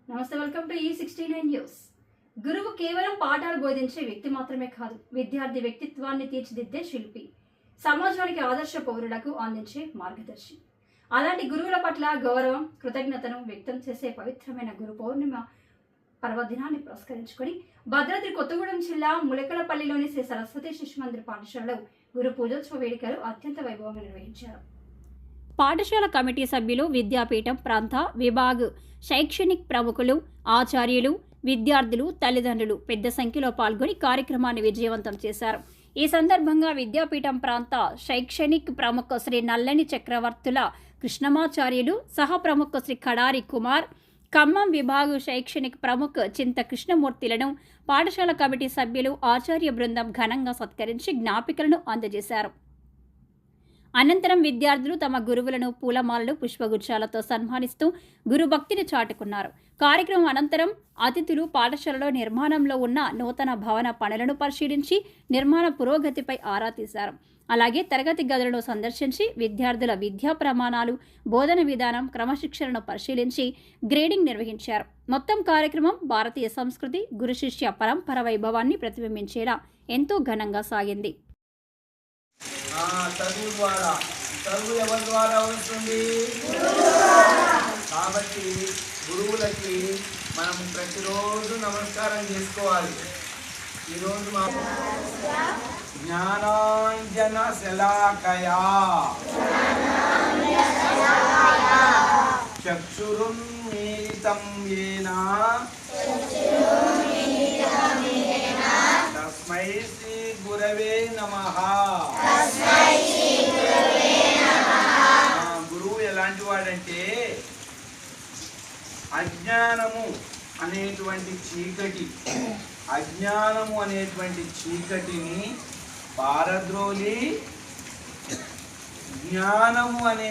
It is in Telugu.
నమస్తే, వెల్కమ్ టు E69 న్యూస్. గురువు కేవలం పాఠాలు బోధించే వ్యక్తి మాత్రమే కాదు, విద్యార్థి వ్యక్తిత్వాన్ని తీర్చిదిద్దే శిల్పి, సమాజానికి ఆదర్శ పౌరులకు అందించే మార్గదర్శి. అలాంటి గురువుల పట్ల గౌరవం, కృతజ్ఞతను వ్యక్తం చేసే పవిత్రమైన గురు పౌర్ణిమ పర్వదినాన్ని పురస్కరించుకొని భద్రాద్రి కొత్తగూడెం జిల్లా ములకలపల్లిలోని శ్రీ సరస్వతి శిశు మందిర్ పాఠశాలలో గురు పూజోత్సవ వేడుకలు అత్యంత వైభవంగా నిర్వహించారు. పాఠశాల కమిటీ సభ్యులు, విద్యాపీఠం ప్రాంత విభాగ్ శైక్షణిక్ ప్రముఖులు, ఆచార్యులు, విద్యార్థులు, తల్లిదండ్రులు పెద్ద సంఖ్యలో పాల్గొని కార్యక్రమాన్ని విజయవంతం చేశారు. ఈ సందర్భంగా విద్యాపీఠం ప్రాంత శైక్షణిక్ ప్రముఖ శ్రీ నల్లని చక్రవర్తుల కృష్ణమాచార్యులు, సహ ప్రముఖ శ్రీ కడారి కుమార్, ఖమ్మం విభాగ్ శైక్షణిక్ ప్రముఖ చింత కృష్ణమూర్తిలను పాఠశాల కమిటీ సభ్యులు, ఆచార్య బృందం ఘనంగా సత్కరించి జ్ఞాపికలను అందజేశారు. అనంతరం విద్యార్థులు తమ గురువులను పూలమాలలు, పుష్పగుచ్చాలతో సన్మానిస్తూ గురుభక్తిని చాటుకున్నారు. కార్యక్రమం అనంతరం అతిథులు పాఠశాలలో నిర్మాణంలో ఉన్న నూతన భవన పనులను పరిశీలించి నిర్మాణ పురోగతిపై ఆరా తీశారు. అలాగే తరగతి గదులను సందర్శించి విద్యార్థుల విద్యా ప్రమాణాలు, బోధన విధానం, క్రమశిక్షణను పరిశీలించి గ్రేడింగ్ నిర్వహించారు. మొత్తం కార్యక్రమం భారతీయ సంస్కృతి, గురు శిష్య పరంపర వైభవాన్ని ప్రతిబింబించేలా ఎంతో ఘనంగా సాగింది. చదువు ఎవరి ద్వారా వస్తుంది? కాబట్టి గురువులకి మనం ప్రతిరోజు నమస్కారం చేసుకోవాలి. ఈరోజు మా జ్ఞానాంజన శలాకయా చక్షురున్మీలితం యేన తస్మై శ్రీ గురవే నమః. గురువు ఎలాంటి వాడంటే అజ్ఞానము అనేటువంటి చీకటిని పారద్రోలి జ్ఞానము అనే